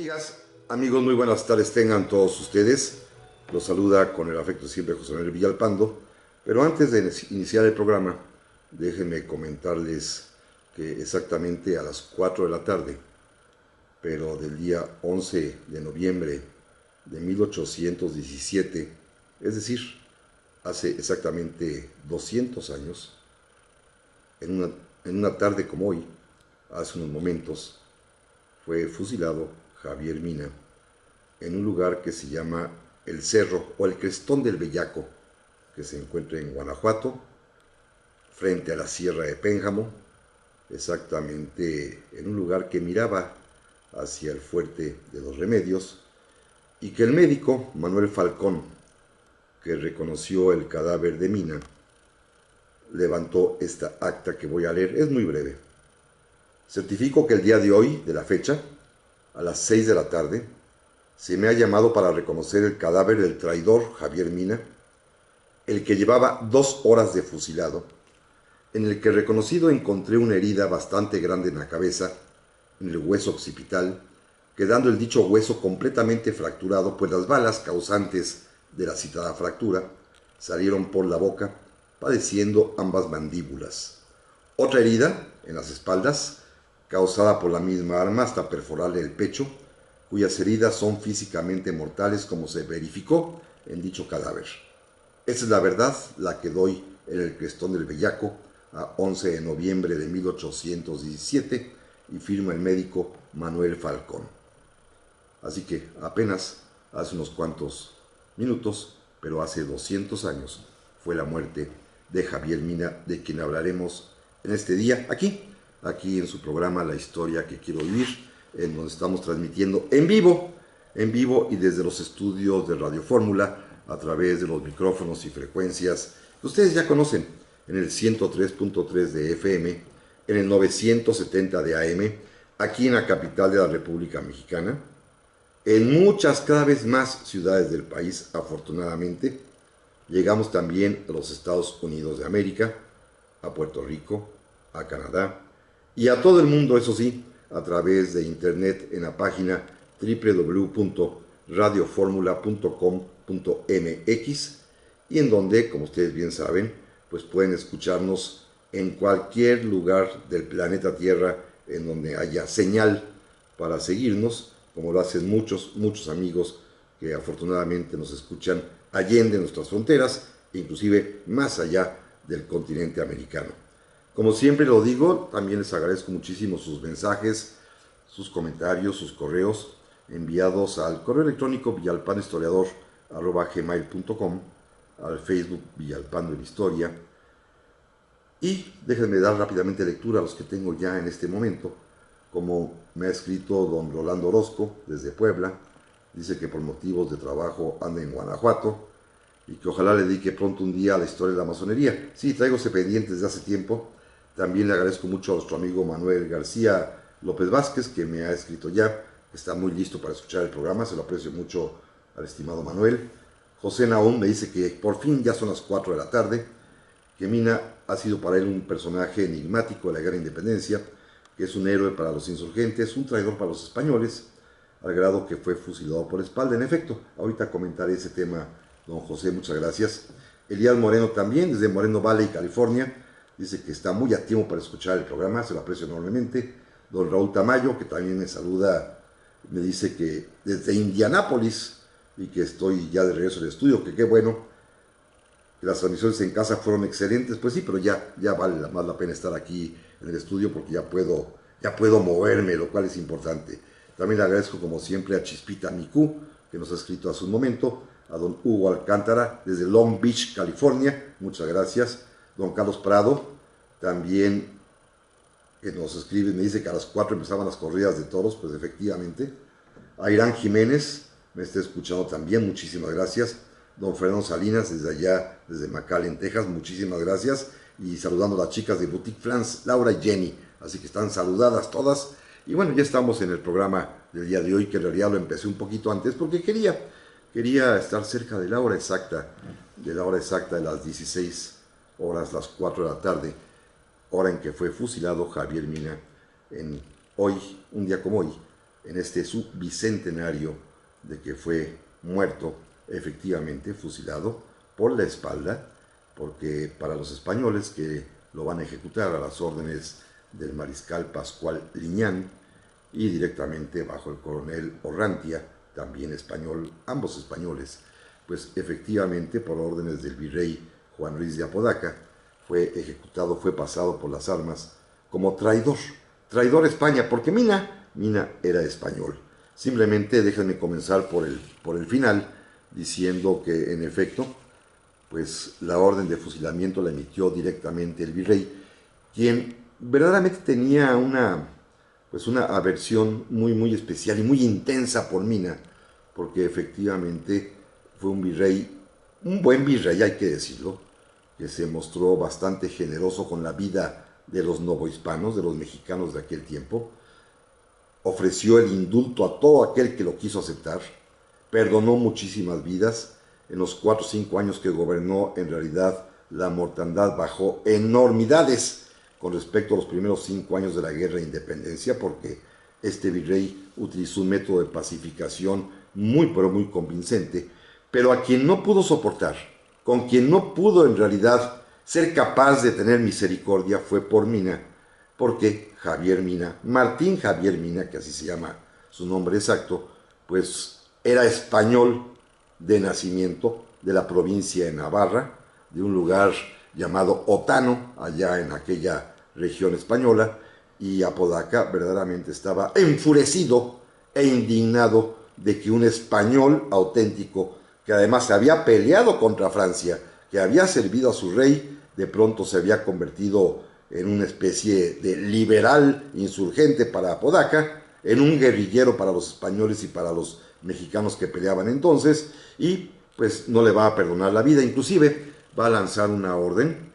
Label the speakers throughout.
Speaker 1: Amigas, amigos, muy buenas tardes tengan todos ustedes. Los saluda con el afecto siempre José Manuel Villalpando. Pero antes de iniciar el programa, déjenme comentarles que exactamente a las 4 de la tarde, pero del día 11 de noviembre de 1817, es decir, hace exactamente 200 años, en una tarde como hoy, hace unos momentos, fue fusilado Javier Mina en un lugar que se llama el Cerro o el Crestón del Bellaco, que se encuentra en Guanajuato, frente a la Sierra de Pénjamo, exactamente en un lugar que miraba hacia el fuerte de los Remedios, y que el médico Manuel Falcón, que reconoció el cadáver de Mina, levantó esta acta que voy a leer. Es muy breve. Certifico que el día de hoy, de la fecha, a las 6 de la tarde, se me ha llamado para reconocer el cadáver del traidor Javier Mina, el que llevaba 2 horas de fusilado, en el que reconocido encontré una herida bastante grande en la cabeza, en el hueso occipital, quedando el dicho hueso completamente fracturado, pues las balas causantes de la citada fractura salieron por la boca, padeciendo ambas mandíbulas. Otra herida en las espaldas, causada por la misma arma hasta perforarle el pecho, cuyas heridas son físicamente mortales como se verificó en dicho cadáver. Esa es la verdad, la que doy en el Crestón del Bellaco a 11 de noviembre de 1817 y firma el médico Manuel Falcón. Así que apenas hace unos cuantos minutos, pero hace 200 años, fue la muerte de Javier Mina, de quien hablaremos en este día, aquí en su programa La Historia que Quiero Vivir, en donde estamos transmitiendo en vivo y desde los estudios de Radio Fórmula, a través de los micrófonos y frecuencias que ustedes ya conocen, en el 103.3 de FM, en el 970 de AM, aquí en la capital de la República Mexicana, en muchas, cada vez más ciudades del país, afortunadamente. Llegamos también a los Estados Unidos de América, a Puerto Rico, a Canadá y a todo el mundo, eso sí, a través de internet en la página www.radioformula.com.mx, y en donde, como ustedes bien saben, pues pueden escucharnos en cualquier lugar del planeta Tierra en donde haya señal para seguirnos, como lo hacen muchos amigos que afortunadamente nos escuchan allende nuestras fronteras, inclusive más allá del continente americano. Como siempre lo digo, también les agradezco muchísimo sus mensajes, sus comentarios, sus correos enviados al correo electrónico villalpandohistoriador@gmail.com, al Facebook Villalpando en Historia. Y déjenme dar rápidamente lectura a los que tengo ya en este momento. Como me ha escrito don Rolando Orozco desde Puebla, dice que por motivos de trabajo anda en Guanajuato y que ojalá le dedique pronto un día a la historia de la masonería. Sí, traigo ese pendiente desde hace tiempo. También le agradezco mucho a nuestro amigo Manuel García López Vázquez, que me ha escrito ya, está muy listo para escuchar el programa, se lo aprecio mucho al estimado Manuel. José Naón me dice que por fin ya son las 4 de la tarde, que Mina ha sido para él un personaje enigmático de la guerra de independencia, que es un héroe para los insurgentes, un traidor para los españoles, al grado que fue fusilado por espalda. En efecto, ahorita comentaré ese tema, don José, muchas gracias. Elías Moreno también, desde Moreno Valley, California, dice que está muy activo para escuchar el programa, se lo aprecio enormemente. Don Raúl Tamayo, que también me saluda, me dice que desde Indianápolis, y que estoy ya de regreso al estudio, que qué bueno, que las transmisiones en casa fueron excelentes. Pues sí, pero ya vale más la pena estar aquí en el estudio porque ya puedo moverme, lo cual es importante. También le agradezco como siempre a Chispita Micú, que nos ha escrito hace un momento, a don Hugo Alcántara desde Long Beach, California, muchas gracias. Don Carlos Prado, también, que nos escribe, me dice que a las 4 empezaban las corridas de toros, pues efectivamente. A Irán Jiménez, me está escuchando también, muchísimas gracias. Don Fernando Salinas, desde allá, desde McAllen, Texas, muchísimas gracias. Y saludando a las chicas de Boutique France, Laura y Jenny, así que están saludadas todas. Y bueno, ya estamos en el programa del día de hoy, que en realidad lo empecé un poquito antes porque quería estar cerca de la hora exacta, de las 16 horas, las 4 de la tarde, hora en que fue fusilado Javier Mina, hoy, un día como hoy, en este su bicentenario de que fue muerto, efectivamente fusilado por la espalda, porque para los españoles que lo van a ejecutar a las órdenes del mariscal Pascual Liñán y directamente bajo el coronel Orrantia, también español, ambos españoles, pues efectivamente por órdenes del virrey Juan Ruiz de Apodaca fue ejecutado, fue pasado por las armas como traidor, traidor a España, porque Mina era español. Simplemente déjenme comenzar por el final, diciendo que en efecto, pues la orden de fusilamiento la emitió directamente el virrey, quien verdaderamente tenía una aversión muy especial y muy intensa por Mina, porque efectivamente fue un virrey, un buen virrey, hay que decirlo, que se mostró bastante generoso con la vida de los novohispanos, de los mexicanos de aquel tiempo. Ofreció el indulto a todo aquel que lo quiso aceptar, perdonó muchísimas vidas. En los 4 o 5 años que gobernó, en realidad la mortandad bajó enormidades con respecto a los primeros 5 años de la guerra de independencia, porque este virrey utilizó un método de pacificación muy pero muy convincente, pero a quien no pudo soportar, con quien no pudo en realidad ser capaz de tener misericordia fue por Mina, porque Javier Mina, Martín Javier Mina, que así se llama su nombre exacto, pues era español de nacimiento, de la provincia de Navarra, de un lugar llamado Otano, allá en aquella región española, y Apodaca verdaderamente estaba enfurecido e indignado de que un español auténtico, que además se había peleado contra Francia, que había servido a su rey, de pronto se había convertido en una especie de liberal insurgente para Apodaca, en un guerrillero para los españoles y para los mexicanos que peleaban entonces, y pues no le va a perdonar la vida. Inclusive va a lanzar una orden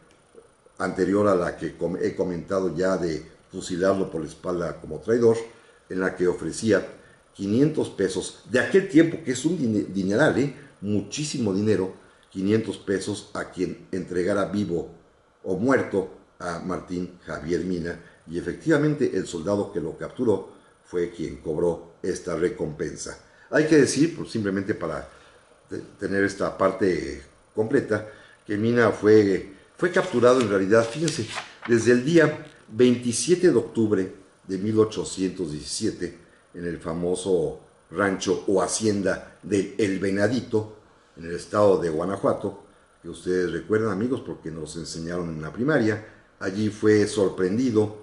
Speaker 1: anterior a la que he comentado ya, de fusilarlo por la espalda como traidor, en la que ofrecía 500 pesos de aquel tiempo, que es un dineral, muchísimo dinero, 500 pesos a quien entregara vivo o muerto a Martín Javier Mina, y efectivamente el soldado que lo capturó fue quien cobró esta recompensa. Hay que decir, pues, simplemente para tener esta parte completa, que Mina fue capturado en realidad, fíjense, desde el día 27 de octubre de 1817, en el famoso rancho o hacienda del El Venadito, en el estado de Guanajuato, que ustedes recuerdan, amigos, porque nos enseñaron en la primaria. Allí fue sorprendido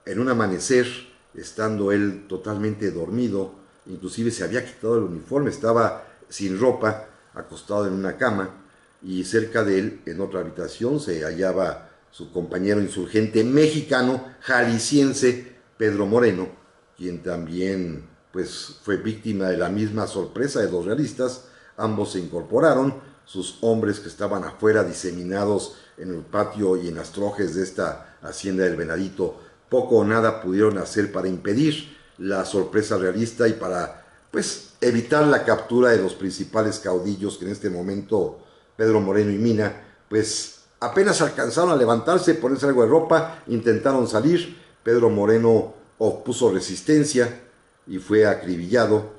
Speaker 1: en un amanecer, estando él totalmente dormido, inclusive se había quitado el uniforme, estaba sin ropa, acostado en una cama, y cerca de él, en otra habitación, se hallaba su compañero insurgente mexicano, jalisciense, Pedro Moreno, quien también pues fue víctima de la misma sorpresa de los realistas. Ambos se incorporaron, sus hombres que estaban afuera diseminados en el patio y en las trojes de esta hacienda del Venadito, poco o nada pudieron hacer para impedir la sorpresa realista y para pues evitar la captura de los principales caudillos, que en este momento Pedro Moreno y Mina pues apenas alcanzaron a levantarse, ponerse algo de ropa, intentaron salir. Pedro Moreno opuso resistencia y fue acribillado,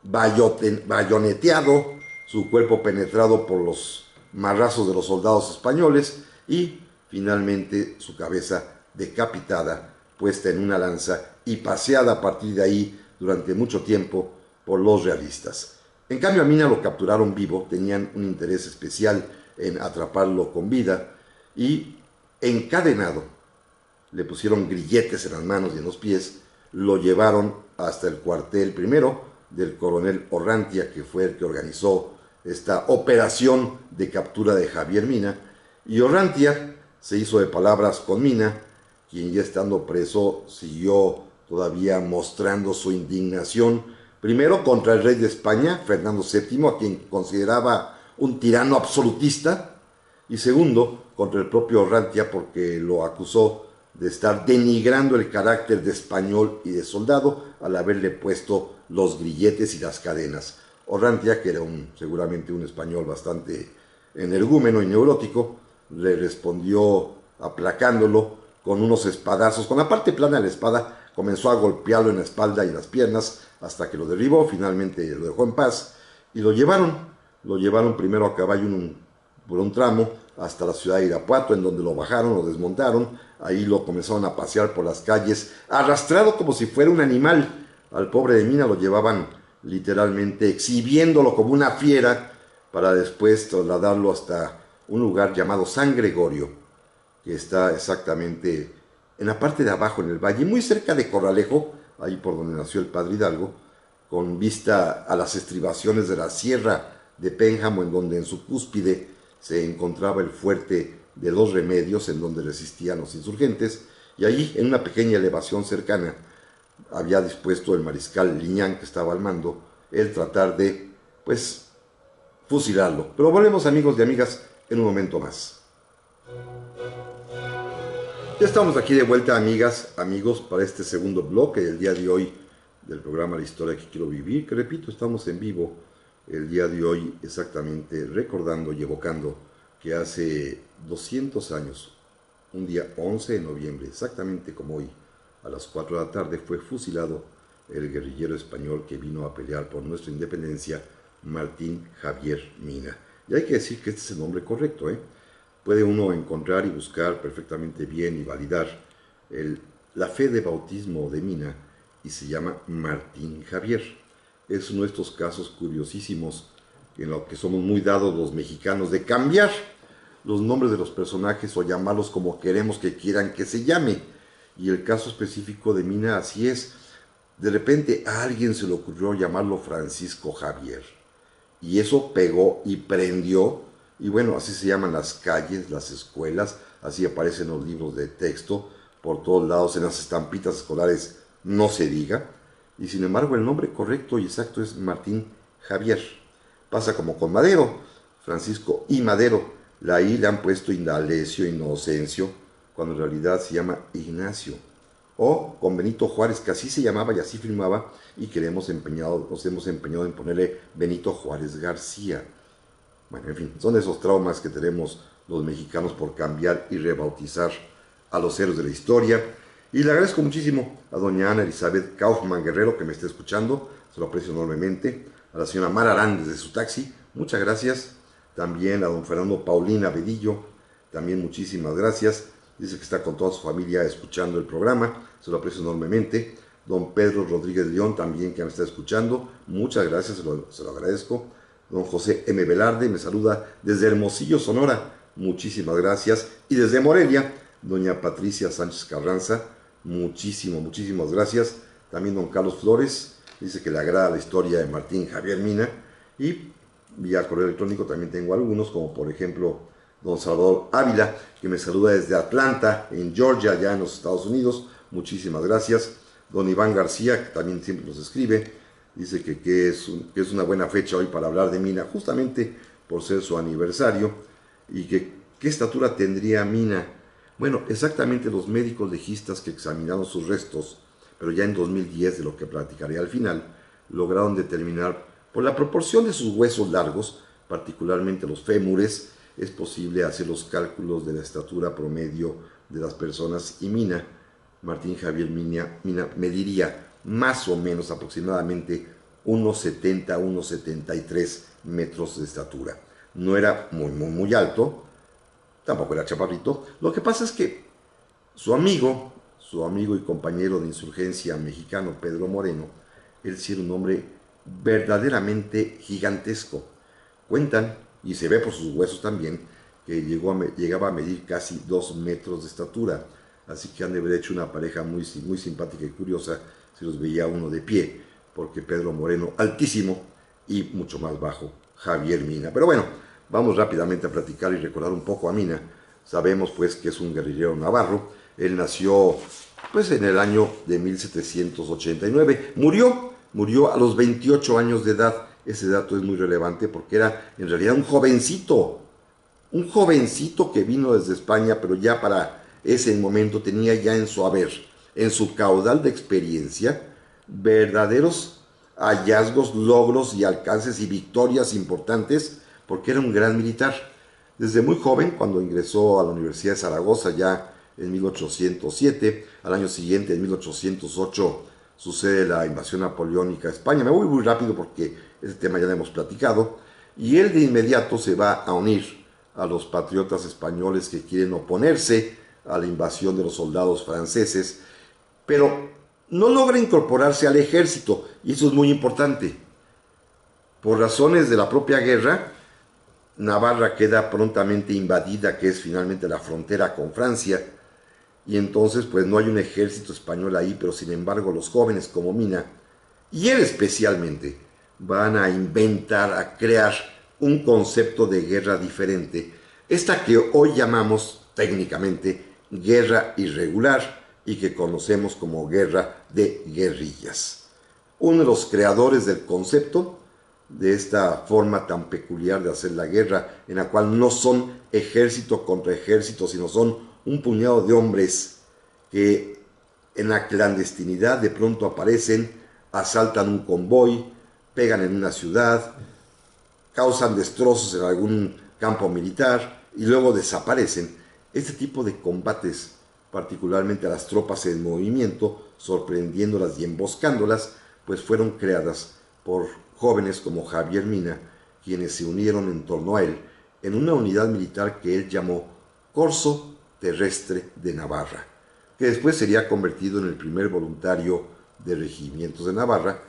Speaker 1: bayoneteado, su cuerpo penetrado por los marrazos de los soldados españoles y finalmente su cabeza decapitada, puesta en una lanza y paseada a partir de ahí durante mucho tiempo por los realistas. En cambio a Mina lo capturaron vivo, tenían un interés especial en atraparlo con vida, y encadenado, le pusieron grilletes en las manos y en los pies, lo llevaron hasta el cuartel primero del coronel Orrantia, que fue el que organizó esta operación de captura de Javier Mina, y Orrantia se hizo de palabras con Mina, quien ya estando preso siguió todavía mostrando su indignación, primero contra el rey de España, Fernando VII, a quien consideraba un tirano absolutista, y segundo, contra el propio Orrantia, porque lo acusó de estar denigrando el carácter de español y de soldado al haberle puesto los grilletes y las cadenas. Orrantia, que era seguramente un español bastante energúmeno y neurótico, le respondió aplacándolo con unos espadazos, con la parte plana de la espada, comenzó a golpearlo en la espalda y las piernas hasta que lo derribó, finalmente lo dejó en paz y lo llevaron primero a caballo por un tramo hasta la ciudad de Irapuato, en donde lo bajaron, lo desmontaron, ahí lo comenzaron a pasear por las calles, arrastrado como si fuera un animal. Al pobre de Mina lo llevaban literalmente exhibiéndolo como una fiera para después trasladarlo hasta un lugar llamado San Gregorio, que está exactamente en la parte de abajo en el valle, muy cerca de Corralejo, ahí por donde nació el padre Hidalgo, con vista a las estribaciones de la sierra de Pénjamo, en donde en su cúspide se encontraba el fuerte de Los Remedios, en donde resistían los insurgentes, y allí, en una pequeña elevación cercana, había dispuesto el mariscal Liñán, que estaba al mando, el tratar de, pues, fusilarlo. Pero volvemos, amigos y amigas, en un momento más. Ya estamos aquí de vuelta, amigas, amigos, para este segundo bloque del día de hoy del programa La Historia que Quiero Vivir, que repito, estamos en vivo el día de hoy exactamente recordando y evocando que hace 200 años, un día 11 de noviembre, exactamente como hoy, a las 4 de la tarde, fue fusilado el guerrillero español que vino a pelear por nuestra independencia, Martín Javier Mina. Y hay que decir que este es el nombre correcto, ¿eh? Puede uno encontrar y buscar perfectamente bien y validar la fe de bautismo de Mina y se llama Martín Javier. Es uno de estos casos curiosísimos en los que somos muy dados los mexicanos de cambiar los nombres de los personajes o llamarlos como queremos que quieran que se llame. Y el caso específico de Mina así es. De repente a alguien se le ocurrió llamarlo Francisco Javier. Y eso pegó y prendió. Y bueno, así se llaman las calles, las escuelas, así aparecen los libros de texto, por todos lados, en las estampitas escolares, no se diga. Y sin embargo el nombre correcto y exacto es Martín Javier. Pasa como con Madero, Francisco y Madero. La I le han puesto Indalecio, Inocencio, cuando en realidad se llama Ignacio. O con Benito Juárez, que así se llamaba y así firmaba, y que nos hemos empeñado en ponerle Benito Juárez García. Bueno, en fin, son esos traumas que tenemos los mexicanos por cambiar y rebautizar a los héroes de la historia. Y le agradezco muchísimo a doña Ana Elizabeth Kaufman Guerrero, que me está escuchando, se lo aprecio enormemente. A la señora Mara Arán desde su taxi, muchas gracias. También a don Fernando Paulina Bedillo, también muchísimas gracias. Dice que está con toda su familia escuchando el programa, se lo aprecio enormemente. Don Pedro Rodríguez León también, que me está escuchando, muchas gracias, se lo agradezco. Don José M. Velarde me saluda desde Hermosillo, Sonora, muchísimas gracias. Y desde Morelia, doña Patricia Sánchez Carranza, muchísimas gracias. También don Carlos Flores, dice que le agrada la historia de Martín Javier Mina. Y vía correo electrónico también tengo algunos, como por ejemplo don Salvador Ávila, que me saluda desde Atlanta, en Georgia, allá en los Estados Unidos, muchísimas gracias. Don Iván García, que también siempre nos escribe, dice que es una buena fecha hoy para hablar de Mina, justamente por ser su aniversario, y que qué estatura tendría Mina. Bueno, exactamente los médicos legistas que examinaron sus restos, pero ya en 2010, de lo que platicaré al final, lograron determinar, por la proporción de sus huesos largos, particularmente los fémures, es posible hacer los cálculos de la estatura promedio de las personas, y Mina, Martín Javier Mina mediría más o menos aproximadamente unos 70, unos 73 metros de estatura. No era muy alto, tampoco era chaparrito. Lo que pasa es que su amigo y compañero de insurgencia mexicano, Pedro Moreno, él sí era un hombre verdaderamente gigantesco. Cuentan, y se ve por sus huesos también, que llegaba a medir casi 2 metros de estatura. Así que han de haber hecho una pareja muy simpática y curiosa si los veía uno de pie, porque Pedro Moreno, altísimo, y mucho más bajo, Javier Mina. Pero bueno, vamos rápidamente a platicar y recordar un poco a Mina. Sabemos pues que es un guerrillero navarro. Él nació pues en el año de 1789. Murió a los 28 años de edad. Ese dato es muy relevante porque era en realidad un jovencito que vino desde España, pero ya para ese momento tenía ya en su haber, en su caudal de experiencia, verdaderos hallazgos, logros y alcances y victorias importantes, porque era un gran militar. Desde muy joven, cuando ingresó a la Universidad de Zaragoza, ya en 1807. Al año siguiente, en 1808, sucede la invasión napoleónica a España. Me voy muy rápido porque ese tema ya lo hemos platicado. Y él de inmediato se va a unir a los patriotas españoles que quieren oponerse a la invasión de los soldados franceses, pero no logra incorporarse al ejército, y eso es muy importante. Por razones de la propia guerra, Navarra queda prontamente invadida, que es finalmente la frontera con Francia, y entonces pues no hay un ejército español ahí, pero sin embargo los jóvenes como Mina, y él especialmente, van a inventar, a crear un concepto de guerra diferente, esta que hoy llamamos técnicamente guerra irregular y que conocemos como guerra de guerrillas. Uno de los creadores del concepto, de esta forma tan peculiar de hacer la guerra, en la cual no son ejército contra ejército, sino son un puñado de hombres que en la clandestinidad de pronto aparecen, asaltan un convoy, pegan en una ciudad, causan destrozos en algún campo militar y luego desaparecen. Este tipo de combates, particularmente a las tropas en movimiento, sorprendiéndolas y emboscándolas, pues fueron creadas por jóvenes como Javier Mina, quienes se unieron en torno a él en una unidad militar que él llamó Corso Terrestre de Navarra, que después sería convertido en el primer voluntario de regimientos de Navarra,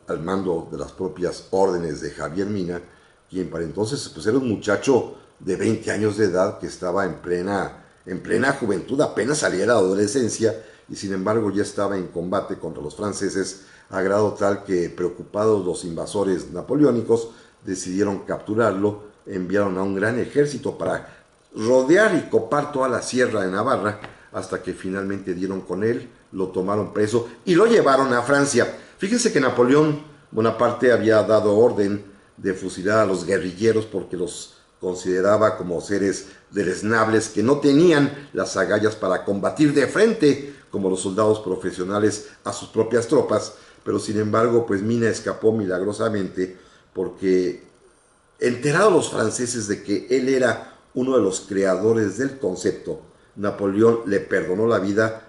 Speaker 1: al mando de las propias órdenes de Javier Mina, quien para entonces pues era un muchacho de 20 años de edad que estaba en plena juventud, apenas salía de la adolescencia, y sin embargo ya estaba en combate contra los franceses, a grado tal que, preocupados los invasores napoleónicos, decidieron capturarlo, enviaron a un gran ejército para rodear y copar toda la sierra de Navarra, hasta que finalmente dieron con él, lo tomaron preso y lo llevaron a Francia. Fíjense que Napoleón Bonaparte había dado orden de fusilar a los guerrilleros porque los consideraba como seres deleznables que no tenían las agallas para combatir de frente como los soldados profesionales a sus propias tropas, pero sin embargo pues Mina escapó milagrosamente porque, enterados los franceses de que él era uno de los creadores del concepto, Napoleón le perdonó la vida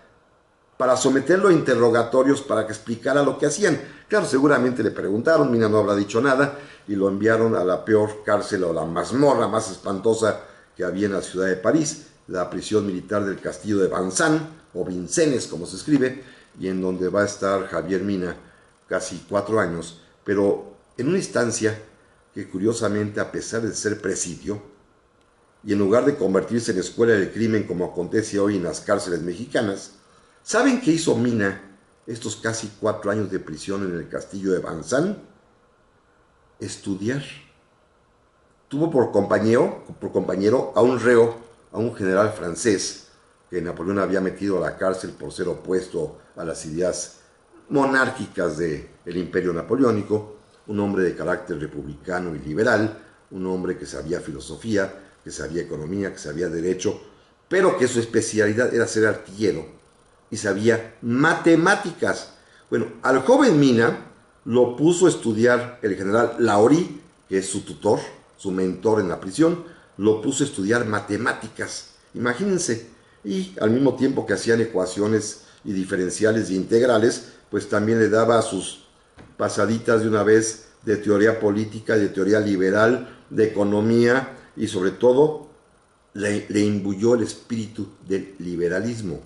Speaker 1: para someterlo a interrogatorios para que explicara lo que hacían. Claro, seguramente le preguntaron, Mina no habrá dicho nada, y lo enviaron a la peor cárcel o la mazmorra más espantosa que había en la ciudad de París, la prisión militar del castillo de Vincennes, o Vincennes como se escribe, y en donde va a estar Javier Mina casi 4 años, pero en una instancia que curiosamente, a pesar de ser presidio, y en lugar de convertirse en escuela del crimen como acontece hoy en las cárceles mexicanas, ¿saben qué hizo Mina estos casi 4 años de prisión en el castillo de Vincennes? Estudiar. Tuvo por compañero a un reo, a un general francés, que Napoleón había metido a la cárcel por ser opuesto a las ideas monárquicas del imperio napoleónico, un hombre de carácter republicano y liberal, un hombre que sabía filosofía, que sabía economía, que sabía derecho, pero que su especialidad era ser artillero y sabía matemáticas. Bueno, al joven Mina lo puso a estudiar el general Laurie, que es su tutor, su mentor en la prisión, lo puso a estudiar matemáticas, imagínense, y al mismo tiempo que hacían ecuaciones y diferenciales y integrales, pues también le daba sus pasaditas de una vez de teoría política, de teoría liberal, de economía, y sobre todo le imbuyó el espíritu del liberalismo.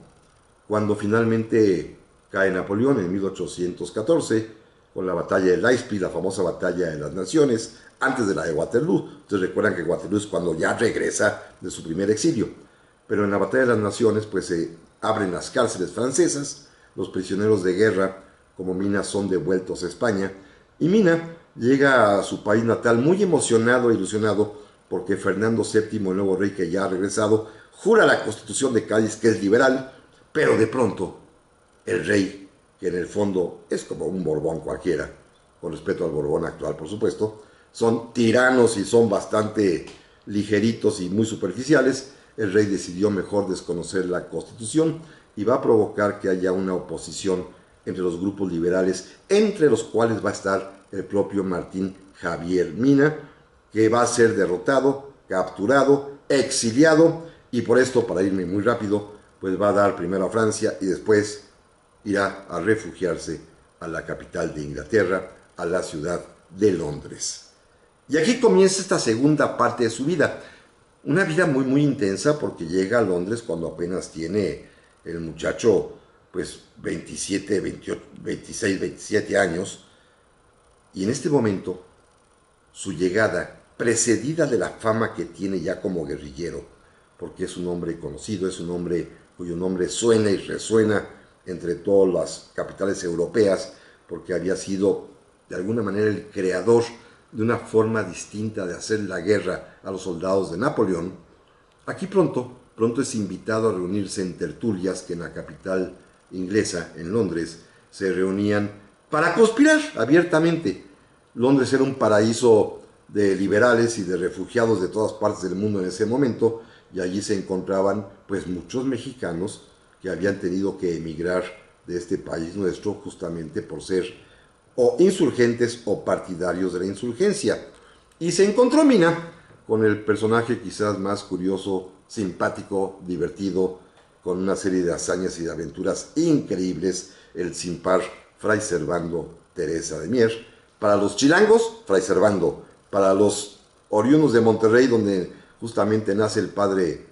Speaker 1: Cuando finalmente cae Napoleón en 1814, con la batalla de Leipzig, la famosa batalla de las Naciones, antes de la de Waterloo. Ustedes recuerdan que Waterloo es cuando ya regresa de su primer exilio. Pero en la batalla de las Naciones pues se abren las cárceles francesas, los prisioneros de guerra como Mina son devueltos a España, y Mina llega a su país natal muy emocionado e ilusionado porque Fernando VII, el nuevo rey que ya ha regresado, jura la Constitución de Cádiz, que es liberal, pero de pronto el rey, que en el fondo es como un Borbón cualquiera, con respeto al Borbón actual por supuesto, son tiranos y son bastante ligeritos y muy superficiales, el rey decidió mejor desconocer la Constitución y va a provocar que haya una oposición entre los grupos liberales, entre los cuales va a estar el propio Martín Javier Mina, que va a ser derrotado, capturado, exiliado, y por esto, para irme muy rápido, pues va a dar primero a Francia y después irá a refugiarse a la capital de Inglaterra, a la ciudad de Londres. Y aquí comienza esta segunda parte de su vida. Una vida muy muy intensa, porque llega a Londres cuando apenas tiene el muchacho pues 27, 28, 26, 27 años. Y en este momento su llegada, precedida de la fama que tiene ya como guerrillero, porque es un hombre conocido, es un hombre cuyo nombre suena y resuena entre todas las capitales europeas, porque había sido de alguna manera el creador de una forma distinta de hacer la guerra a los soldados de Napoleón. Aquí pronto es invitado a reunirse en tertulias que en la capital inglesa, en Londres, se reunían para conspirar abiertamente. Londres era un paraíso de liberales y de refugiados de todas partes del mundo en ese momento, y allí se encontraban pues muchos mexicanos que habían tenido que emigrar de este país nuestro justamente por ser o insurgentes o partidarios de la insurgencia. Y se encontró Mina con el personaje quizás más curioso, simpático, divertido, con una serie de hazañas y de aventuras increíbles, el sin par Fray Servando Teresa de Mier. Para los chilangos, Fray Servando. Para los oriundos de Monterrey, donde justamente nace el padre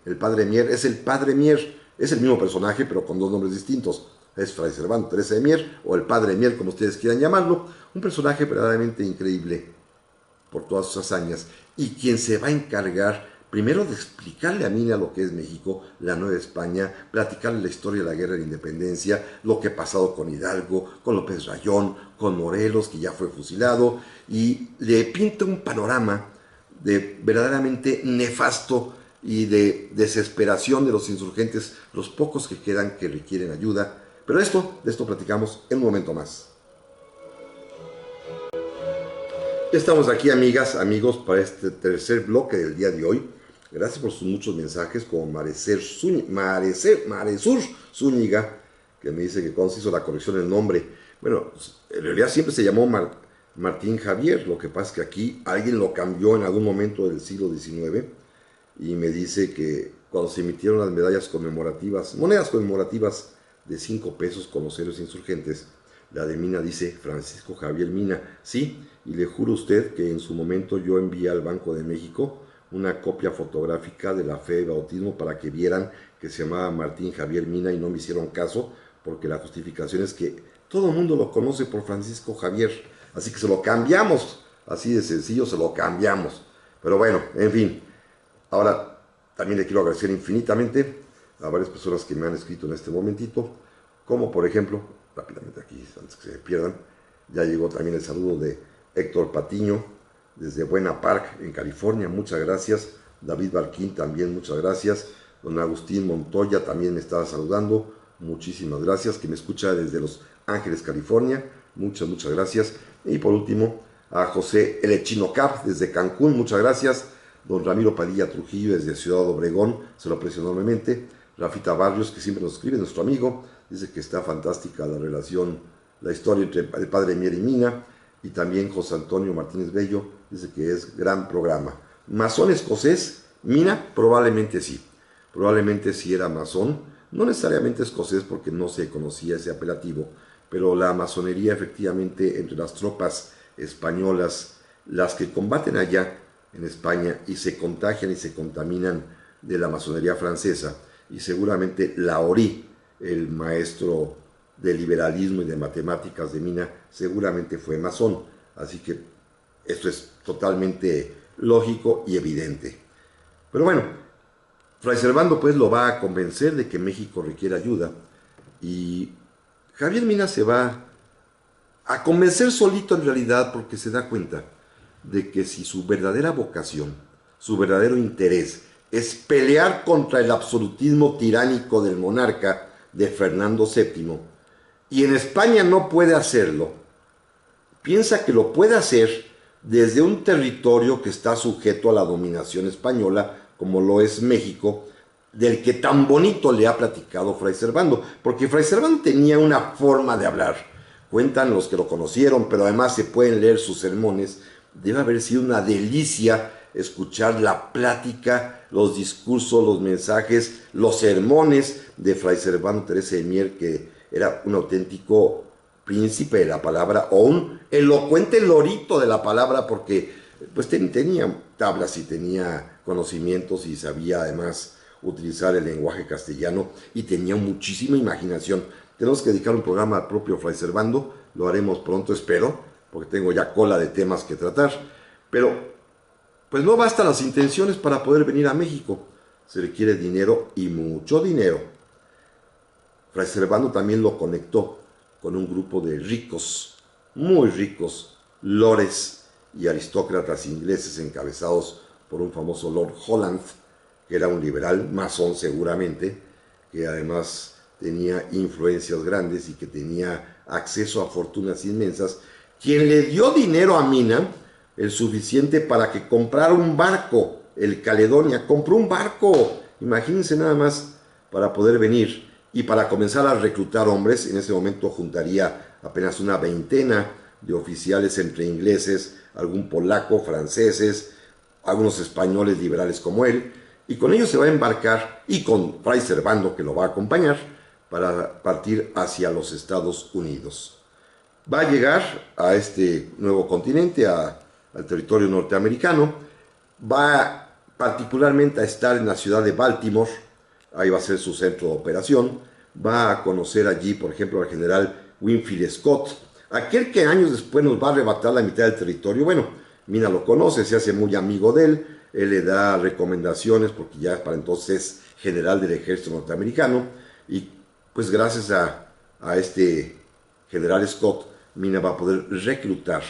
Speaker 1: Mier, es el padre Mier. Es el mismo personaje, pero con dos nombres distintos. Es Fray Servando Teresa de Mier, o el padre Mier, como ustedes quieran llamarlo. Un personaje verdaderamente increíble por todas sus hazañas, y quien se va a encargar primero de explicarle a Mina lo que es México, la Nueva España, platicarle la historia de la Guerra de la Independencia, lo que ha pasado con Hidalgo, con López Rayón, con Morelos, que ya fue fusilado, y le pinta un panorama de verdaderamente nefasto y de desesperación de los insurgentes, los pocos que quedan que requieren ayuda. Pero de esto platicamos en un momento más. Ya estamos aquí, amigas, amigos, para este tercer bloque del día de hoy. Gracias por sus muchos mensajes, como Maresur Zúñiga, que me dice que cuando se hizo la corrección del nombre. Bueno, en realidad siempre se llamó Martín Javier, lo que pasa es que aquí alguien lo cambió en algún momento del siglo XIX, y me dice que cuando se emitieron las medallas conmemorativas, monedas conmemorativas de 5 pesos con los héroes insurgentes, la de Mina dice Francisco Javier Mina. Sí, y le juro a usted que en su momento yo envié al Banco de México una copia fotográfica de la fe de bautismo para que vieran que se llamaba Martín Javier Mina, y no me hicieron caso, porque la justificación es que todo el mundo lo conoce por Francisco Javier, así que se lo cambiamos, así de sencillo se lo cambiamos. Pero bueno, en fin, ahora también le quiero agradecer infinitamente a varias personas que me han escrito en este momentito, como por ejemplo, rápidamente aquí, antes que se me pierdan, ya llegó también el saludo de Héctor Patiño, desde Buena Park, en California, muchas gracias. David Barquín también, muchas gracias. Don Agustín Montoya también me estaba saludando, muchísimas gracias, que me escucha desde Los Ángeles, California, muchas gracias. Y por último, a José L. Chino Cap, desde Cancún, muchas gracias. Don Ramiro Padilla Trujillo, desde Ciudad Obregón, se lo aprecio enormemente. Rafita Barrios, que siempre nos escribe, nuestro amigo, dice que está fantástica la relación, la historia entre el padre Mier y Mina. Y también José Antonio Martínez Bello dice que es gran programa. ¿Masón escocés? Mina, probablemente sí era masón, no necesariamente escocés porque no se conocía ese apelativo, pero la masonería efectivamente entre las tropas españolas, las que combaten allá en España y se contagian y se contaminan de la masonería francesa, y seguramente Lahorie, el maestro de liberalismo y de matemáticas de Mina, seguramente fue masón, así que esto es totalmente lógico y evidente. Pero bueno, Fray Servando pues lo va a convencer de que México requiere ayuda, y Javier Mina se va a convencer solito en realidad, porque se da cuenta de que si su verdadera vocación, su verdadero interés es pelear contra el absolutismo tiránico del monarca de Fernando VII, y en España no puede hacerlo, piensa que lo puede hacer desde un territorio que está sujeto a la dominación española, como lo es México, del que tan bonito le ha platicado Fray Servando, porque Fray Servando tenía una forma de hablar, cuentan los que lo conocieron, pero además se pueden leer sus sermones, debe haber sido una delicia escuchar la plática, los discursos, los mensajes, los sermones de Fray Servando Teresa de Mier, que era un auténtico príncipe de la palabra, o un elocuente lorito de la palabra, porque pues tenía tablas y tenía conocimientos y sabía además utilizar el lenguaje castellano y tenía muchísima imaginación. Tenemos que dedicar un programa al propio Fray Servando, lo haremos pronto, espero, porque tengo ya cola de temas que tratar, pero pues no bastan las intenciones para poder venir a México, se requiere dinero y mucho dinero. Fray Servando también lo conectó con un grupo de ricos, muy ricos, lores y aristócratas ingleses encabezados por un famoso Lord Holland, que era un liberal, masón seguramente, que además tenía influencias grandes y que tenía acceso a fortunas inmensas, quien le dio dinero a Mina, el suficiente para que comprara un barco, el Caledonia, compró un barco, imagínense nada más, para poder venir y para comenzar a reclutar hombres. En ese momento juntaría apenas una veintena de oficiales entre ingleses, algún polaco, franceses, algunos españoles liberales como él, y con ellos se va a embarcar, y con Fray Servando que lo va a acompañar, para partir hacia los Estados Unidos. Va a llegar a este nuevo continente, al territorio norteamericano, va particularmente a estar en la ciudad de Baltimore, ahí va a ser su centro de operación, va a conocer allí, por ejemplo, al general Winfield Scott, aquel que años después nos va a arrebatar la mitad del territorio. Bueno, Mina lo conoce, se hace muy amigo de él le da recomendaciones porque ya para entonces es general del ejército norteamericano, y pues gracias a este general Scott, Mina va a poder reclutar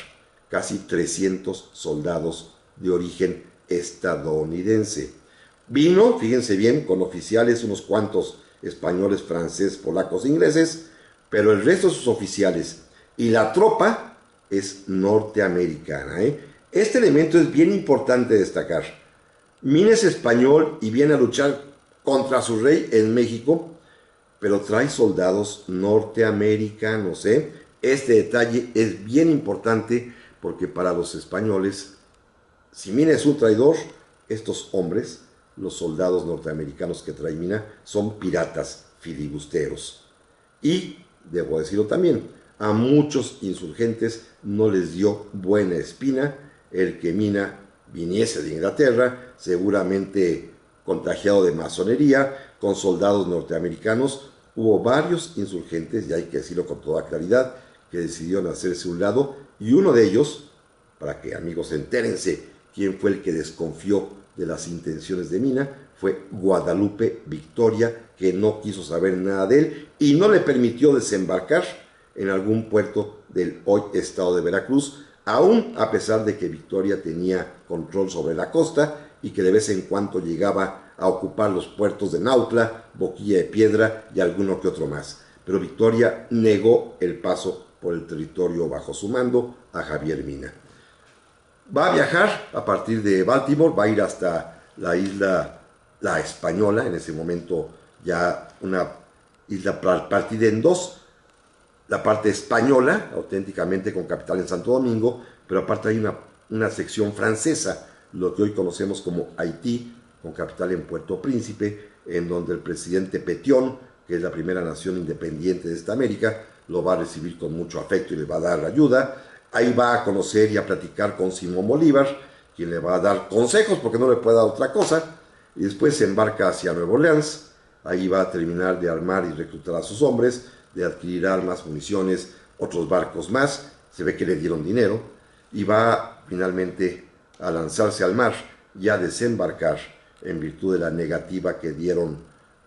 Speaker 1: casi 300 soldados de origen estadounidense. Vino, fíjense bien, con oficiales, unos cuantos españoles, franceses, polacos, ingleses, pero el resto de sus oficiales y la tropa es norteamericana. Este elemento es bien importante destacar. Mina es español y viene a luchar contra su rey en México, pero trae soldados norteamericanos. Este detalle es bien importante porque para los españoles, si Mina es un traidor, estos hombres, los soldados norteamericanos que trae Mina, son piratas filibusteros. Y, debo decirlo también, a muchos insurgentes no les dio buena espina el que Mina viniese de Inglaterra, seguramente contagiado de masonería, con soldados norteamericanos. Hubo varios insurgentes, y hay que decirlo con toda claridad, que decidieron hacerse un lado, y uno de ellos, para que amigos entérense quién fue el que desconfió de las intenciones de Mina, fue Guadalupe Victoria, que no quiso saber nada de él y no le permitió desembarcar en algún puerto del hoy estado de Veracruz, aún a pesar de que Victoria tenía control sobre la costa y que de vez en cuando llegaba a ocupar los puertos de Nautla, Boquilla de Piedra y alguno que otro más. Pero Victoria negó el paso por el territorio bajo su mando a Javier Mina. Va a viajar a partir de Baltimore, va a ir hasta la isla La Española, en ese momento ya una isla partida en dos, la parte española, auténticamente con capital en Santo Domingo, pero aparte hay una sección francesa, lo que hoy conocemos como Haití, con capital en Puerto Príncipe, en donde el presidente Petión, que es la primera nación independiente de esta América, lo va a recibir con mucho afecto y le va a dar ayuda. Ahí va a conocer y a platicar con Simón Bolívar, quien le va a dar consejos porque no le puede dar otra cosa, y después se embarca hacia Nueva Orleans. Ahí va a terminar de armar y reclutar a sus hombres, de adquirir armas, municiones, otros barcos más, se ve que le dieron dinero, y va finalmente a lanzarse al mar y a desembarcar en virtud de la negativa que dieron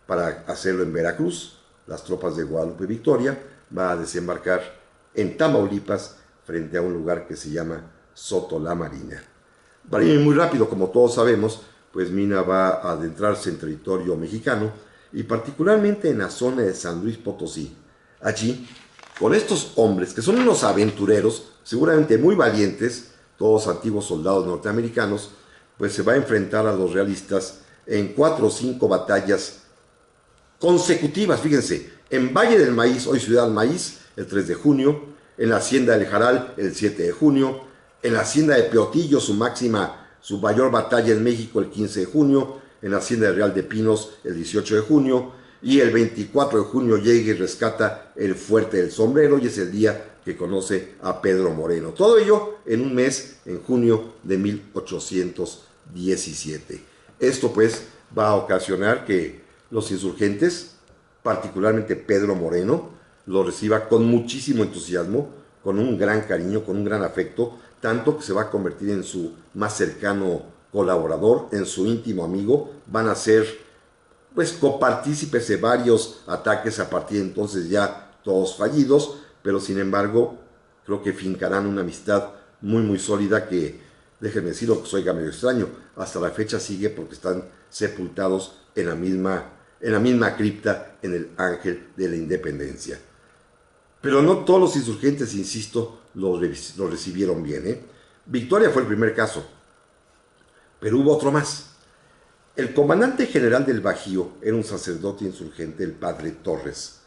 Speaker 1: para hacerlo en Veracruz, las tropas de Guadalupe Victoria. Va a desembarcar en Tamaulipas, frente a un lugar que se llama Soto la Marina. Para ir muy rápido, como todos sabemos, pues Mina va a adentrarse en territorio mexicano y particularmente en la zona de San Luis Potosí. Allí, con estos hombres, que son unos aventureros, seguramente muy valientes, todos antiguos soldados norteamericanos, pues se va a enfrentar a los realistas en 4 o 5 batallas consecutivas. Fíjense, en Valle del Maíz, hoy Ciudad Maíz, el 3 de junio, en la Hacienda del Jaral, el 7 de junio, en la Hacienda de Peotillo, su máxima su mayor batalla en México el 15 de junio, en la Hacienda Real de Pinos el 18 de junio, y el 24 de junio llega y rescata el Fuerte del Sombrero, y es el día que conoce a Pedro Moreno. Todo ello en un mes, en junio de 1817. Esto pues va a ocasionar que los insurgentes, particularmente Pedro Moreno, lo reciba con muchísimo entusiasmo, con un gran cariño, con un gran afecto, tanto que se va a convertir en su más cercano colaborador, en su íntimo amigo. Van a ser pues copartícipes de varios ataques a partir de entonces, ya todos fallidos, pero sin embargo creo que fincarán una amistad muy sólida que, déjenme decirlo, que oiga medio extraño, hasta la fecha sigue, porque están sepultados en la misma cripta, en el Ángel de la Independencia. Pero no todos los insurgentes, insisto, lo recibieron bien, ¿eh? Victoria fue el primer caso, pero hubo otro más. El comandante general del Bajío era un sacerdote insurgente, el padre Torres,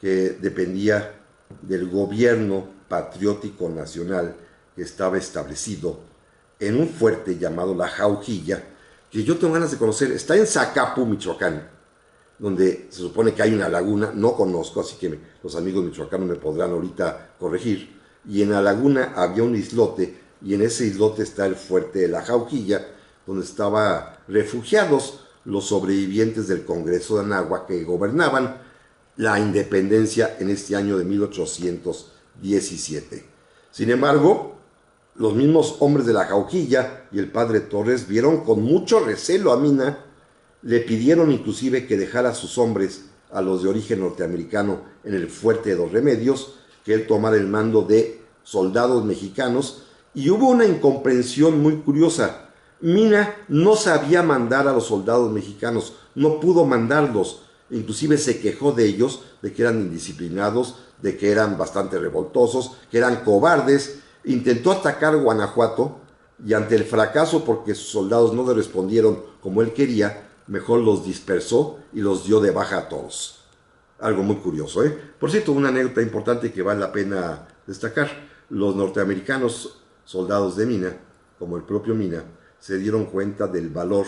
Speaker 1: que dependía del gobierno patriótico nacional que estaba establecido en un fuerte llamado La Jaujilla, que yo tengo ganas de conocer. Está en Zacapu, Michoacán, donde se supone que hay una laguna. No conozco, así que los amigos michoacanos me podrán ahorita corregir. Y en la laguna había un islote, y en ese islote está el fuerte de La Jaujilla, donde estaban refugiados los sobrevivientes del Congreso de Anáhuac, que gobernaban la independencia en este año de 1817. Sin embargo, los mismos hombres de La Jaujilla y el padre Torres vieron con mucho recelo a Mina. Le pidieron inclusive que dejara a sus hombres, a los de origen norteamericano, en el fuerte de Dos Remedios, que él tomara el mando de soldados mexicanos, y hubo una incomprensión muy curiosa. Mina no sabía mandar a los soldados mexicanos, no pudo mandarlos, inclusive se quejó de ellos, de que eran indisciplinados, de que eran bastante revoltosos, que eran cobardes. Intentó atacar Guanajuato, y ante el fracaso, porque sus soldados no le respondieron como él quería, mejor los dispersó y los dio de baja a todos. Algo muy curioso, ¿eh? Por cierto, una anécdota importante que vale la pena destacar: los norteamericanos, soldados de Mina, como el propio Mina, se dieron cuenta del valor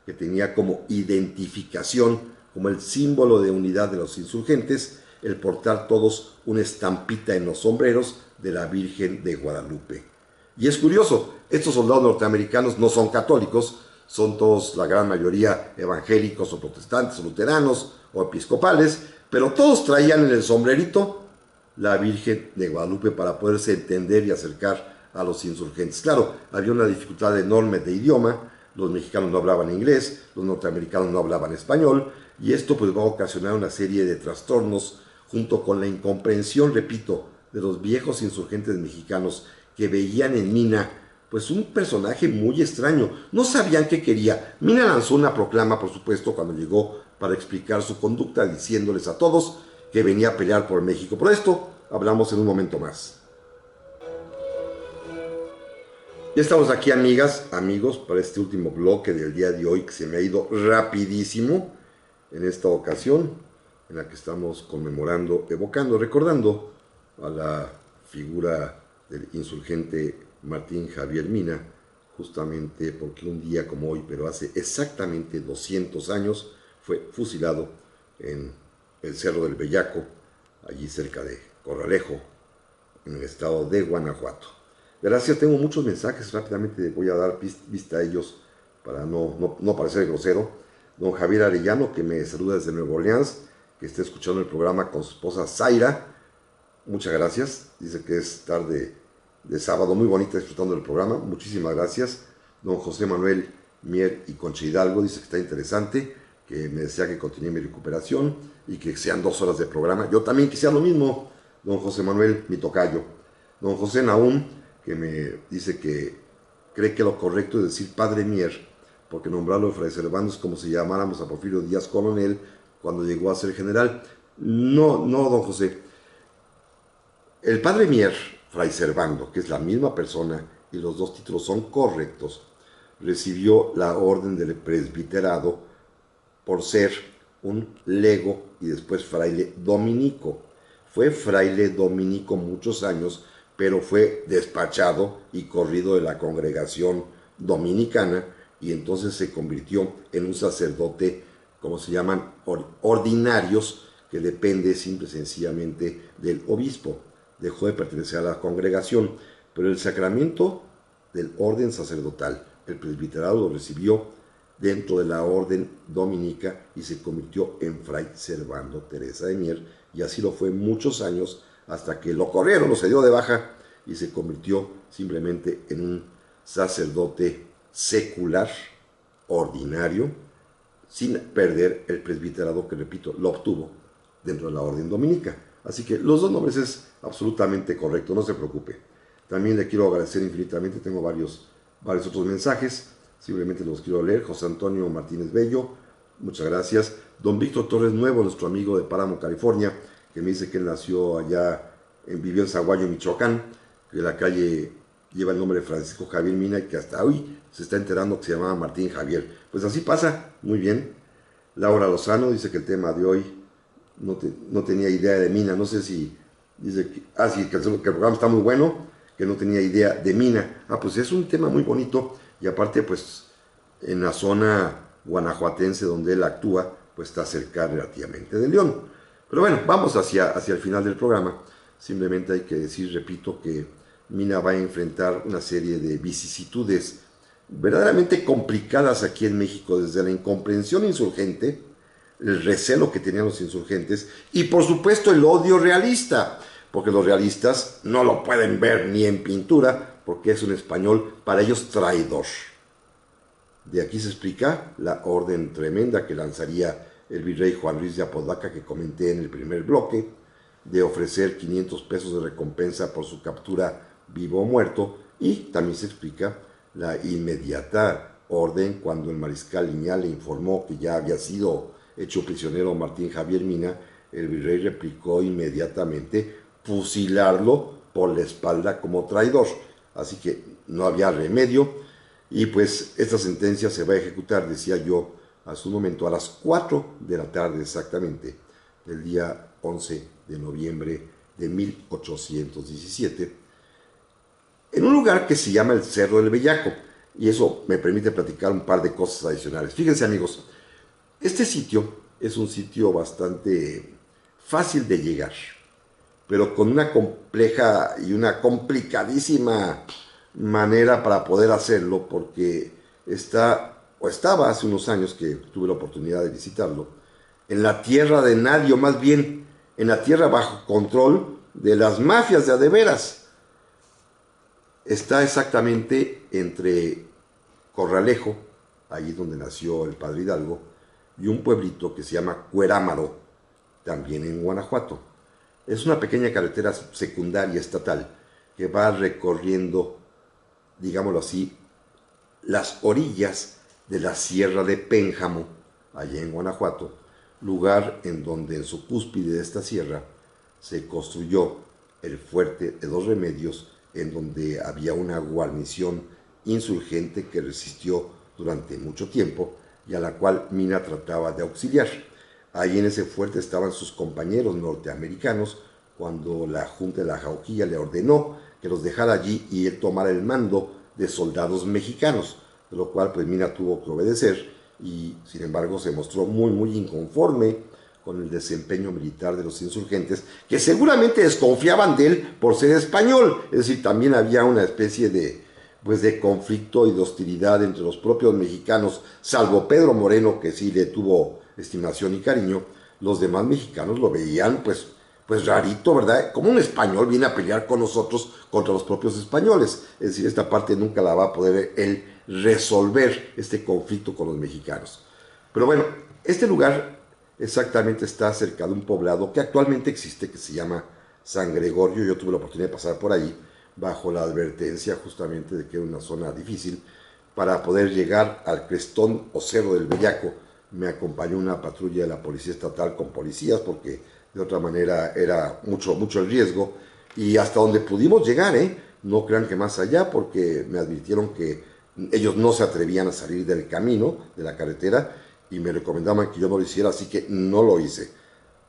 Speaker 1: que tenía como identificación, como el símbolo de unidad de los insurgentes, el portar todos una estampita en los sombreros de la Virgen de Guadalupe. Y es curioso, estos soldados norteamericanos no son católicos, son todos, la gran mayoría, evangélicos o protestantes o luteranos o episcopales, pero todos traían en el sombrerito la Virgen de Guadalupe para poderse entender y acercar a los insurgentes. Claro, había una dificultad enorme de idioma, los mexicanos no hablaban inglés, los norteamericanos no hablaban español, y esto pues va a ocasionar una serie de trastornos, junto con la incomprensión, repito, de los viejos insurgentes mexicanos, que veían en Mina pues un personaje muy extraño. No sabían qué quería. Mina lanzó una proclama, por supuesto, cuando llegó, para explicar su conducta, diciéndoles a todos que venía a pelear por México. Por esto hablamos en un momento más. Ya estamos aquí, amigas, amigos, para este último bloque del día de hoy, que se me ha ido rapidísimo en esta ocasión, en la que estamos conmemorando, evocando, recordando a la figura del insurgente Martín Javier Mina, justamente porque un día como hoy, pero hace exactamente 200 años, fue fusilado en el Cerro del Bellaco, allí cerca de Corralejo, en el estado de Guanajuato. Gracias, tengo muchos mensajes, rápidamente voy a dar vista a ellos para no parecer grosero. Don Javier Arellano, que me saluda desde Nueva Orleans, que está escuchando el programa con su esposa Zaira. Muchas gracias, dice que es tarde de sábado, muy bonita, disfrutando del programa. Muchísimas gracias. Don José Manuel Mier y Concha Hidalgo dice que está interesante, que me desea que continúe mi recuperación y que sean 2 horas de programa. Yo también quisiera lo mismo, don José Manuel, mi tocayo. Don José Nahum, que me dice que cree que lo correcto es decir Padre Mier, porque nombrarlo de Fray Servando es como si llamáramos a Porfirio Díaz Coronel cuando llegó a ser general. No, don José. El Padre Mier, Fray Servando, que es la misma persona y los dos títulos son correctos, recibió la orden del presbiterado por ser un lego y después fraile dominico. Fue fraile dominico muchos años, pero fue despachado y corrido de la congregación dominicana, y entonces se convirtió en un sacerdote, como se llaman, ordinarios, que depende simple y sencillamente del obispo. Dejó de pertenecer a la congregación, pero el sacramento del orden sacerdotal, el presbiterado, lo recibió dentro de la orden dominica y se convirtió en Fray Servando Teresa de Mier, y así lo fue muchos años hasta que lo corrieron, lo se dio de baja y se convirtió simplemente en un sacerdote secular, ordinario, sin perder el presbiterado que, repito, lo obtuvo dentro de la orden dominica. Así que los dos nombres es absolutamente correcto, no se preocupe. También le quiero agradecer infinitamente, tengo varios otros mensajes, simplemente los quiero leer. José Antonio Martínez Bello, muchas gracias. Don Víctor Torres Nuevo, nuestro amigo de Páramo, California, que me dice que él nació allá, vivió en Zaguayo, Michoacán, que la calle lleva el nombre de Francisco Javier Mina y que hasta hoy se está enterando que se llamaba Martín Javier. Pues así pasa, muy bien. Laura Lozano dice que el tema de hoy no tenía idea de Mina, no sé si dice sí, que el programa está muy bueno, que no tenía idea de Mina. Pues es un tema muy bonito, y aparte pues en la zona guanajuatense donde él actúa, pues está cerca relativamente de León. Pero bueno, vamos hacia el final del programa. Simplemente hay que decir, repito, que Mina va a enfrentar una serie de vicisitudes verdaderamente complicadas aquí en México, desde la incomprensión insurgente, el recelo que tenían los insurgentes y por supuesto el odio realista, porque los realistas no lo pueden ver ni en pintura, porque es un español para ellos traidor. De aquí se explica la orden tremenda que lanzaría el virrey Juan Luis de Apodaca, que comenté en el primer bloque, de ofrecer 500 pesos de recompensa por su captura vivo o muerto, y también se explica la inmediata orden cuando el mariscal Lineal le informó que ya había sido hecho prisionero Martín Javier Mina. El virrey replicó inmediatamente fusilarlo por la espalda como traidor. Así que no había remedio, y pues esta sentencia se va a ejecutar, decía yo hace un momento, a las 4 de la tarde exactamente, del día 11 de noviembre de 1817, en un lugar que se llama el Cerro del Bellaco, y eso me permite platicar un par de cosas adicionales. Fíjense, amigos, este sitio es un sitio bastante fácil de llegar, pero con una compleja y una complicadísima manera para poder hacerlo, porque estaba hace unos años que tuve la oportunidad de visitarlo, en la tierra de nadie, o más bien en la tierra bajo control de las mafias de a de veras. Está exactamente entre Corralejo, allí donde nació el padre Hidalgo, y un pueblito que se llama Cuerámaro, también en Guanajuato. Es una pequeña carretera secundaria estatal que va recorriendo, digámoslo así, las orillas de la Sierra de Pénjamo, allá en Guanajuato, lugar en donde en su cúspide de esta sierra se construyó el fuerte de Dos Remedios, en donde había una guarnición insurgente que resistió durante mucho tiempo y a la cual Mina trataba de auxiliar. Ahí en ese fuerte estaban sus compañeros norteamericanos cuando la Junta de la Jauquilla le ordenó que los dejara allí y él tomara el mando de soldados mexicanos, de lo cual pues Mina tuvo que obedecer, y sin embargo se mostró muy inconforme con el desempeño militar de los insurgentes, que seguramente desconfiaban de él por ser español. Es decir, también había una especie de conflicto y de hostilidad entre los propios mexicanos, salvo Pedro Moreno, que sí le tuvo estimación y cariño. Los demás mexicanos lo veían pues rarito, ¿verdad? Como un español viene a pelear con nosotros contra los propios españoles. Es decir, esta parte nunca la va a poder él resolver, este conflicto con los mexicanos. Pero bueno, este lugar exactamente está cerca de un poblado que actualmente existe, que se llama San Gregorio. Yo tuve la oportunidad de pasar por ahí bajo la advertencia justamente de que era una zona difícil. Para poder llegar al crestón o cerro del Bellaco me acompañó una patrulla de la policía estatal con policías, porque de otra manera era mucho el riesgo, y hasta donde pudimos llegar, no crean que más allá, porque me advirtieron que ellos no se atrevían a salir del camino, de la carretera, y me recomendaban que yo no lo hiciera, así que no lo hice.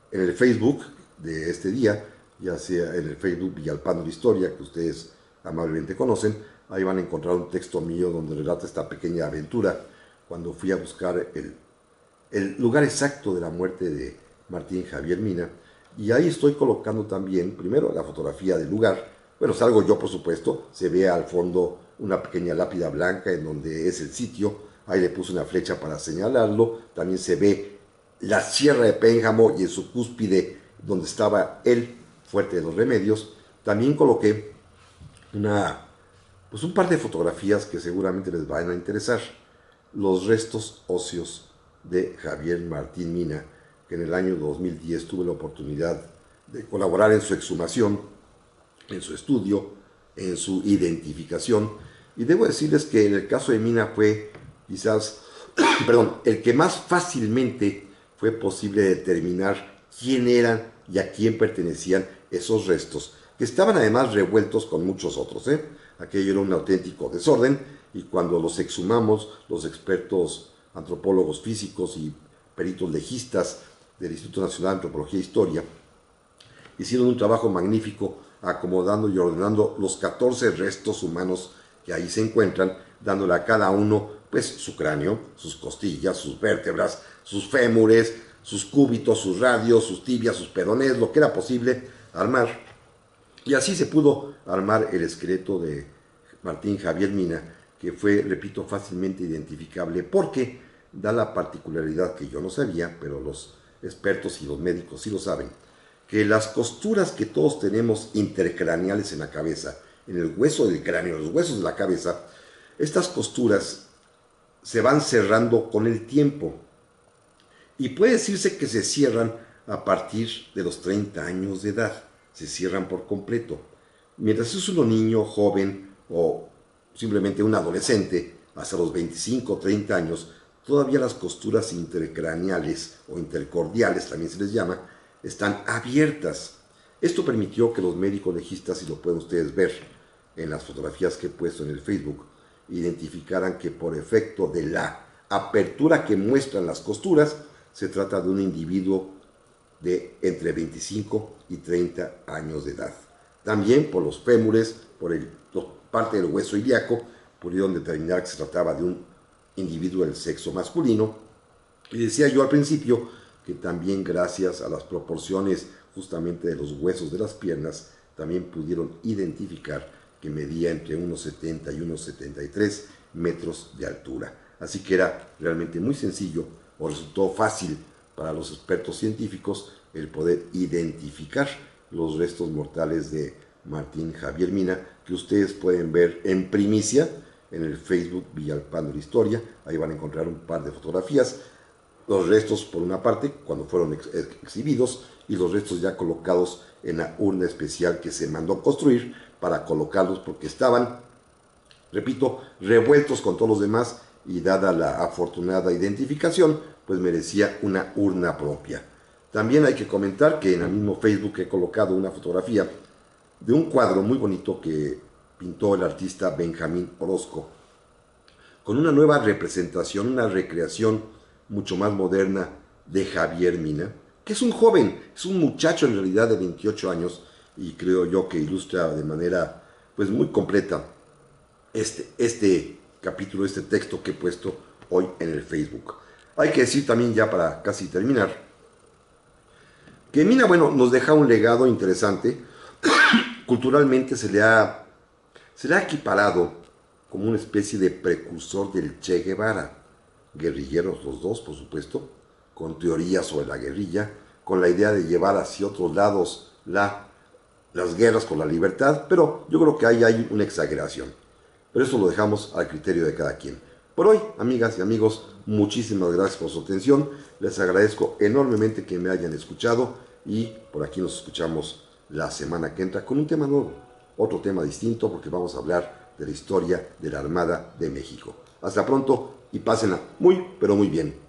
Speaker 1: En el Facebook de este día, ya sea en el Facebook Villalpando la Historia, que ustedes amablemente conocen, ahí van a encontrar un texto mío donde relata esta pequeña aventura cuando fui a buscar el lugar exacto de la muerte de Martín Javier Mina. Y ahí estoy colocando también, primero, la fotografía del lugar. Bueno, salgo yo, por supuesto, se ve al fondo una pequeña lápida blanca en donde es el sitio. Ahí le puse una flecha para señalarlo. También se ve la Sierra de Pénjamo y en su cúspide donde estaba el Fuerte de los Remedios. También coloqué un par de fotografías que seguramente les van a interesar. Los restos óseos de Javier Martín Mina, que en el año 2010 tuve la oportunidad de colaborar en su exhumación, en su estudio, en su identificación. Y debo decirles que en el caso de Mina fue quizás, el que más fácilmente fue posible determinar quién eran y a quién pertenecían esos restos, que estaban además revueltos con muchos otros. Aquello era un auténtico desorden, y cuando los exhumamos, los expertos antropólogos físicos y peritos legistas del Instituto Nacional de Antropología e Historia hicieron un trabajo magnífico acomodando y ordenando los 14 restos humanos que ahí se encuentran, dándole a cada uno pues su cráneo, sus costillas, sus vértebras, sus fémures, sus cúbitos, sus radios, sus tibias, sus perones, lo que era posible armar. Y así se pudo armar el esqueleto de Martín Javier Mina, que fue, repito, fácilmente identificable porque da la particularidad que yo no sabía, pero los expertos y los médicos sí lo saben, que las costuras que todos tenemos intercraneales en la cabeza, en el hueso del cráneo, los huesos de la cabeza, estas costuras se van cerrando con el tiempo. Y puede decirse que se cierran a partir de los 30 años de edad. Se cierran por completo. Mientras es uno niño, joven o simplemente un adolescente, hasta los 25 o 30 años, todavía las costuras intercraneales o intercordiales, también se les llama, están abiertas. Esto permitió que los médicos legistas, y lo pueden ustedes ver en las fotografías que he puesto en el Facebook, identificaran que por efecto de la apertura que muestran las costuras, se trata de un individuo de entre 25 y 30 años de edad. También por los fémures, por parte del hueso ilíaco, pudieron determinar que se trataba de un individuo del sexo masculino. Y decía yo al principio que también gracias a las proporciones justamente de los huesos de las piernas, también pudieron identificar que medía entre 1,70 y 1,73 metros de altura. Así que era realmente muy sencillo, o resultó fácil para los expertos científicos, el poder identificar los restos mortales de Martín Javier Mina, que ustedes pueden ver en primicia en el Facebook Villalpando la Historia. Ahí van a encontrar un par de fotografías, los restos por una parte cuando fueron exhibidos, y los restos ya colocados en la urna especial que se mandó construir para colocarlos, porque estaban, repito, revueltos con todos los demás, y dada la afortunada identificación, pues merecía una urna propia. También hay que comentar que en el mismo Facebook he colocado una fotografía de un cuadro muy bonito que pintó el artista Benjamín Orozco, con una nueva representación, una recreación mucho más moderna de Javier Mina, que es un joven, es un muchacho en realidad de 28 años, y creo yo que ilustra de manera pues muy completa este capítulo, este texto que he puesto hoy en el Facebook. Hay que decir también, ya para casi terminar, que Mina, bueno, nos deja un legado interesante. Culturalmente se le ha equiparado como una especie de precursor del Che Guevara. Guerrilleros los dos, por supuesto, con teorías sobre la guerrilla, con la idea de llevar hacia otros lados las guerras con la libertad, pero yo creo que ahí hay una exageración. Pero eso lo dejamos al criterio de cada quien. Por hoy, amigas y amigos, muchísimas gracias por su atención. Les agradezco enormemente que me hayan escuchado, y por aquí nos escuchamos la semana que entra con un tema nuevo, otro tema distinto, porque vamos a hablar de la historia de la Armada de México. Hasta pronto y pásenla muy, pero muy bien.